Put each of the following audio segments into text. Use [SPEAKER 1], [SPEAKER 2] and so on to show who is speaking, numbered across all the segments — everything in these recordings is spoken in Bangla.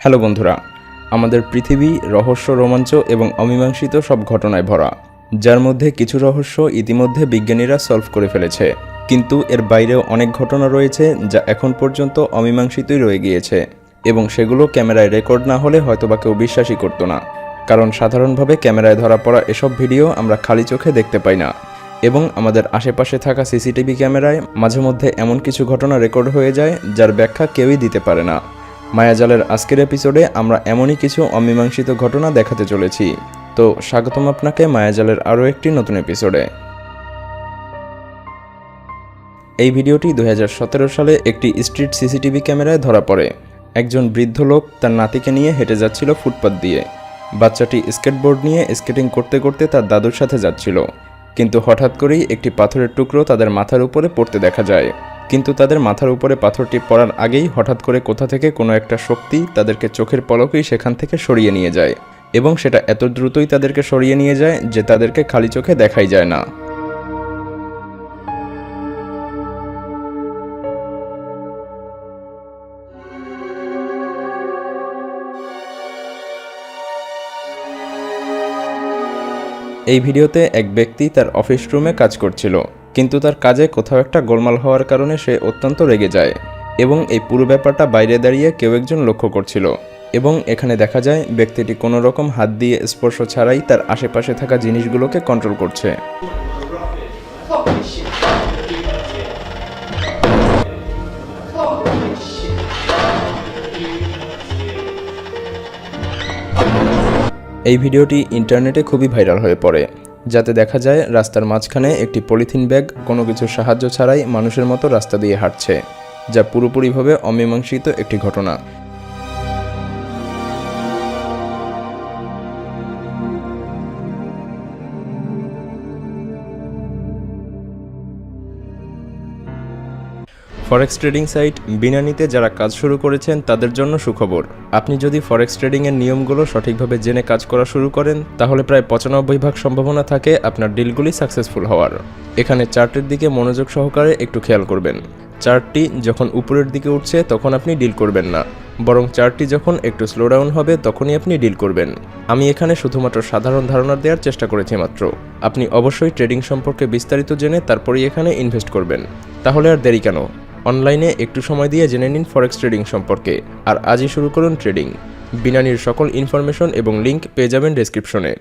[SPEAKER 1] হ্যালো বন্ধুরা, আমাদের পৃথিবী রহস্য, রোমাঞ্চ এবং অমীমাংসিত সব ঘটনায় ভরা, যার মধ্যে কিছু রহস্য ইতিমধ্যে বিজ্ঞানীরা সলভ করে ফেলেছে, কিন্তু এর বাইরেও অনেক ঘটনা রয়েছে যা এখন পর্যন্ত অমীমাংসিতই রয়ে গিয়েছে এবং সেগুলো ক্যামেরায় রেকর্ড না হলে হয়তোবা কেউ বিশ্বাসই করতো না। কারণ সাধারণভাবে ক্যামেরায় ধরা পড়া এসব ভিডিও আমরা খালি চোখে দেখতে পাই না এবং আমাদের আশেপাশে থাকা সিসিটিভি ক্যামেরায় মাঝে মধ্যে এমন কিছু ঘটনা রেকর্ড হয়ে যায় যার ব্যাখ্যা কেউই দিতে পারে না। মায়াজালের আজকের এপিসোডে আমরা এমনই কিছু অমীমাংসিত ঘটনা দেখাতে চলেছি। তো স্বাগতম আপনাকে মায়াজালের আরও একটি নতুন এপিসোডে। এই ভিডিওটি 2017 সালে একটি স্ট্রিট সিসিটিভি ক্যামেরায় ধরা পড়ে। একজন বৃদ্ধ লোক তার নাতিকে নিয়ে হেঁটে যাচ্ছিল ফুটপাত দিয়ে। বাচ্চাটি স্কেটবোর্ড নিয়ে স্কেটিং করতে করতে তার দাদুর সাথে যাচ্ছিল, কিন্তু হঠাৎ করেই একটি পাথরের টুকরো তাদের মাথার উপরে পড়তে দেখা যায়। কিন্তু তাদের মাথার উপরে পাথরটি পড়ার আগেই হঠাৎ করে কোথা থেকে কোনো একটা শক্তি তাদেরকে চোখের পলকেই সেখান থেকে সরিয়ে নিয়ে যায় এবং সেটা এত দ্রুতই তাদেরকে সরিয়ে নিয়ে যায় যে তাদেরকে খালি চোখে দেখাই যায় না। এই ভিডিওতে এক ব্যক্তি তার অফিস রুমে কাজ করছিল, কিন্তু তার কাজে কোথাও একটা গোলমাল হওয়ার কারণে সে অত্যন্ত রেগে যায় এবং এই পুরো ব্যাপারটা বাইরে দাঁড়িয়ে কেউ একজন লক্ষ্য করছিল। এবং এখানে দেখা যায় ব্যক্তিটি কোনো রকম হাত দিয়ে স্পর্শ ছাড়াই তার আশেপাশে থাকা জিনিসগুলোকে কন্ট্রোল করছে। এই ভিডিওটি ইন্টারনেটে খুবই ভাইরাল হয়ে পড়ে, যাতে দেখা যায় রাস্তার মাঝখানে একটি পলিথিন ব্যাগ কোনো কিছু সাহায্য ছাড়াই মানুষের মতো রাস্তা দিয়ে হাঁটছে, যা পুরোপুরিভাবে অমীমাংসিত একটি ঘটনা। ফরেক্স ট্রেডিং সাইট বিনানিতে যারা কাজ শুরু করেছেন তাদের জন্য সুখবর। আপনি যদি ফরেক্স ট্রেডিংয়ের নিয়মগুলো সঠিকভাবে জেনে কাজ করা শুরু করেন, তাহলে প্রায় 95% সম্ভাবনা থাকে আপনার ডিলগুলি সাকসেসফুল হওয়ার। এখানে চার্টের দিকে মনোযোগ সহকারে একটু খেয়াল করবেন। চার্টটি যখন উপরের দিকে উঠছে তখন আপনি ডিল করবেন না, বরং চার্টটি যখন একটু স্লো ডাউন হবে তখনই আপনি ডিল করবেন। আমি এখানে শুধুমাত্র সাধারণ ধারণা দেওয়ার চেষ্টা করেছি মাত্র। আপনি অবশ্যই ট্রেডিং সম্পর্কে বিস্তারিত জেনে তারপরেই এখানে ইনভেস্ট করবেন। তাহলে আর দেরি কেন, অনলাইনে একটু সময় দিয়ে জেনে নিন ফরেক্স ট্রেডিং সম্পর্কে, আর আজই শুরু করুন ট্রেডিং। বিনানির সকল ইনফরমেশন এবং লিঙ্ক পেয়ে যাবেন ডেসক্রিপশনে।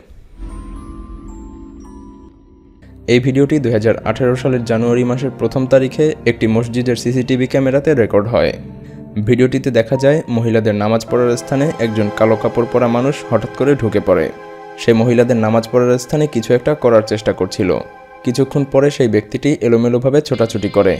[SPEAKER 1] এই ভিডিওটি 2018 সালের জানুয়ারি মাসের 1 তারিখে একটি মসজিদের সিসিটিভি ক্যামেরাতে রেকর্ড হয়। ভিডিওটিতে দেখা যায় মহিলাদের নামাজ পড়ার স্থানে একজন কালো কাপড় পরা মানুষ হঠাৎ করে ঢুকে পড়ে। সে মহিলাদের নামাজ পড়ার স্থানে কিছু একটা করার চেষ্টা করছিল। কিছুক্ষণ পরে সেই ব্যক্তিটি এলোমেলোভাবে ছোটাছুটি করে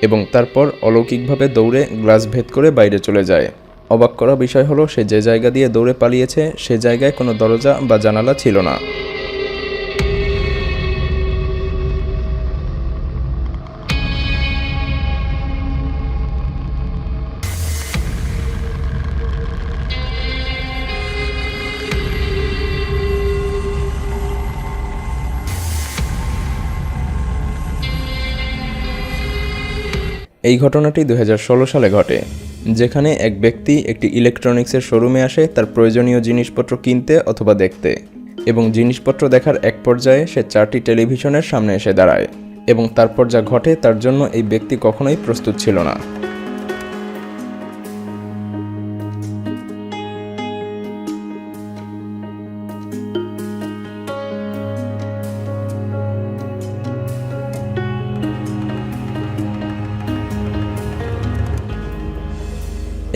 [SPEAKER 1] এবং তারপর অলৌকিকভাবে দৌড়ে গ্লাস ভেদ করে বাইরে চলে যায়। অবাক করা বিষয় হলো, সে যে জায়গা দিয়ে দৌড়ে পালিয়েছে সে জায়গায় কোনো দরজা বা জানালা ছিল না। এই ঘটনাটি 2016 সালে ঘটে, যেখানে এক ব্যক্তি একটি ইলেকট্রনিক্সের শোরুমে আসে তার প্রয়োজনীয় জিনিসপত্র কিনতে অথবা দেখতে, এবং জিনিসপত্র দেখার এক পর্যায়ে সে 4টি টেলিভিশনের সামনে এসে দাঁড়ায় এবং তারপর যা ঘটে তার জন্য এই ব্যক্তি কখনোই প্রস্তুত ছিল না।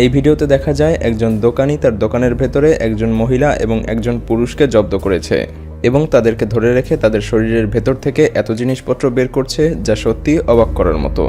[SPEAKER 1] এই ভিডিওতে দেখা যায় একজন দোকানি তার দোকানের ভেতরে একজন মহিলা এবং একজন পুরুষকে জব্দ করেছে এবং তাদেরকে ধরে রেখে তাদের শরীরের ভেতর থেকে এত জিনিসপত্র বের করছে যা সত্যি অবাক করার মতো।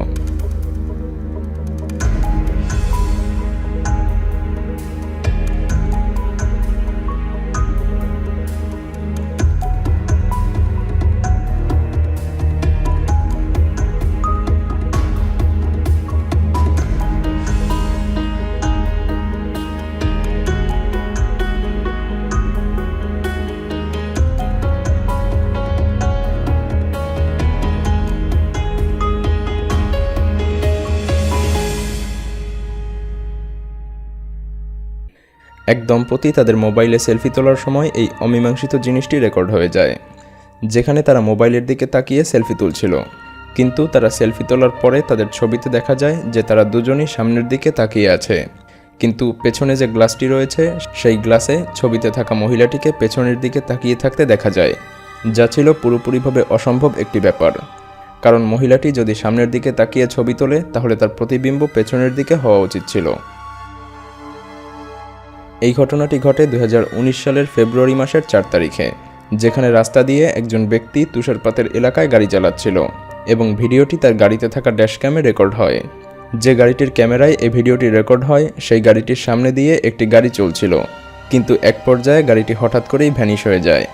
[SPEAKER 1] এক দম্পতি তাদের মোবাইলে সেলফি তোলার সময় এই অমীমাংসিত জিনিসটি রেকর্ড হয়ে যায়, যেখানে তারা মোবাইলের দিকে তাকিয়ে সেলফি তুলছিল। কিন্তু তারা সেলফি তোলার পরে তাদের ছবিতে দেখা যায় যে তারা দুজনই সামনের দিকে তাকিয়ে আছে, কিন্তু পেছনে যে গ্লাসটি রয়েছে সেই গ্লাসে ছবিতে থাকা মহিলাটিকে পেছনের দিকে তাকিয়ে থাকতে দেখা যায়, যা ছিল পুরোপুরিভাবে অসম্ভব একটি ব্যাপার। কারণ মহিলাটি যদি সামনের দিকে তাকিয়ে ছবি তোলে তাহলে তার প্রতিবিম্ব পেছনের দিকে হওয়া উচিত ছিল। এই ঘটনাটি ঘটে 2019 সালের ফেব্রুয়ারি মাসের 4 তারিখে, যেখানে রাস্তা দিয়ে একজন ব্যক্তি তুষারপাতের এলাকায় গাড়ি চালাচ্ছিল এবং ভিডিওটি তার গাড়িতে থাকা ড্যাশক্যামে রেকর্ড হয়। যে গাড়িটির ক্যামেরায় এই ভিডিওটি রেকর্ড হয় সেই গাড়িটির সামনে দিয়ে একটি গাড়ি চলছিল, কিন্তু এক পর্যায়ে গাড়িটি হঠাৎ করেই ভ্যানিশ হয়ে যায়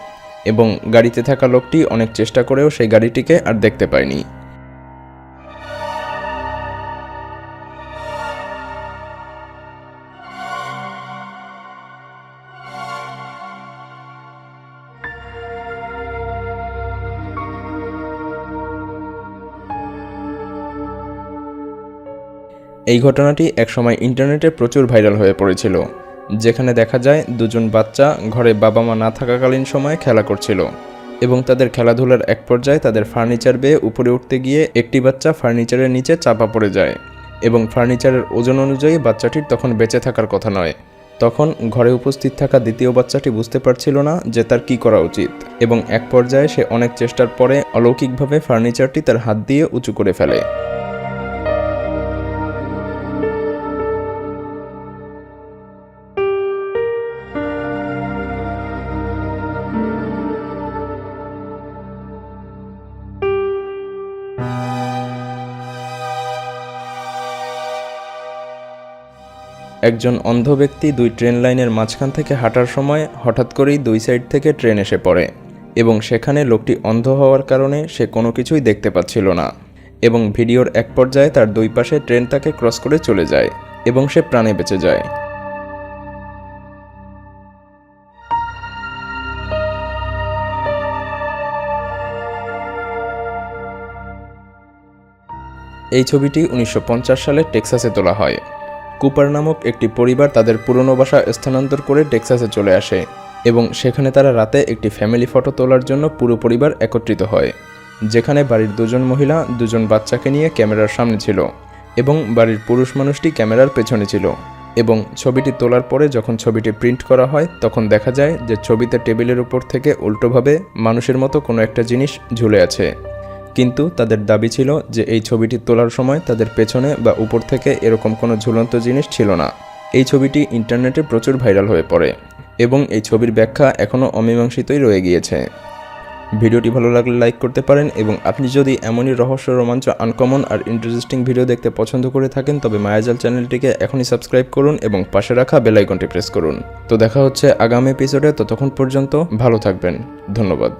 [SPEAKER 1] এবং গাড়িতে থাকা লোকটি অনেক চেষ্টা করেও সেই গাড়িটিকে আর দেখতে পায়নি। এই ঘটনাটি একসময় ইন্টারনেটে প্রচুর ভাইরাল হয়ে পড়েছিল, যেখানে দেখা যায় দুজন বাচ্চা ঘরে বাবা মা না থাকাকালীন সময়ে খেলা করছিল এবং তাদের খেলাধুলার এক পর্যায়ে তাদের ফার্নিচার বেয়ে উপরে উঠতে গিয়ে একটি বাচ্চা ফার্নিচারের নিচে চাপা পড়ে যায় এবং ফার্নিচারের ওজন অনুযায়ী বাচ্চাটির তখন বেঁচে থাকার কথা নয়। তখন ঘরে উপস্থিত থাকা দ্বিতীয় বাচ্চাটি বুঝতে পারছিল না যে তার কী করা উচিত এবং এক পর্যায়ে সে অনেক চেষ্টার পরে অলৌকিকভাবে ফার্নিচারটি তার হাত দিয়ে উঁচু করে ফেলে। একজন অন্ধ ব্যক্তি দুই ট্রেন লাইনের মাঝখান থেকে হাঁটার সময় হঠাৎ করেই দুই সাইড থেকে ট্রেন এসে পড়ে এবং সেখানে লোকটি অন্ধ হওয়ার কারণে সে কোনো কিছুই দেখতে পাচ্ছিল না এবং ভিডিওর এক পর্যায়ে তার দুই পাশে ট্রেন তাকে ক্রস করে চলে যায় এবং সে প্রাণে বেঁচে যায়। এই ছবিটি 1950 সালে টেক্সাসে তোলা হয়। কুপার নামক একটি পরিবার তাদের পুরনো বাসা স্থানান্তর করে টেক্সাসে চলে আসে এবং সেখানে তারা রাতে একটি ফ্যামিলি ফটো তোলার জন্য পুরো পরিবার একত্রিত হয়, যেখানে বাড়ির দুজন মহিলা দুজন বাচ্চাকে নিয়ে ক্যামেরার সামনে ছিল এবং বাড়ির পুরুষ মানুষটি ক্যামেরার পেছনে ছিল। এবং ছবিটি তোলার পরে যখন ছবিটি প্রিন্ট করা হয় তখন দেখা যায় যে ছবিতে টেবিলের উপর থেকে উল্টোভাবে মানুষের মতো কোনো একটা জিনিস ঝুলে আছে, কিন্তু তাদের দাবি ছিল যে এই ছবিটি তোলার সময় তাদের পেছনে বা উপর থেকে এরকম কোনো ঝুলন্ত জিনিস ছিল না। এই ছবিটি ইন্টারনেটে প্রচুর ভাইরাল হয়ে পড়ে এবং এই ছবির ব্যাখ্যা এখনও অমীমাংসিতই রয়ে গিয়েছে। ভিডিওটি ভালো লাগলে লাইক করতে পারেন এবং আপনি যদি এমনই রহস্য, রোমাঞ্চ, আনকমন আর ইন্টারেস্টিং ভিডিও দেখতে পছন্দ করে থাকেন তবে মায়াজাল চ্যানেলটিকে এখনই সাবস্ক্রাইব করুন এবং পাশে রাখা বেল আইকনটি প্রেস করুন। তো দেখা হচ্ছে আগামী এপিসোডে, ততক্ষণ পর্যন্ত ভালো থাকবেন। ধন্যবাদ।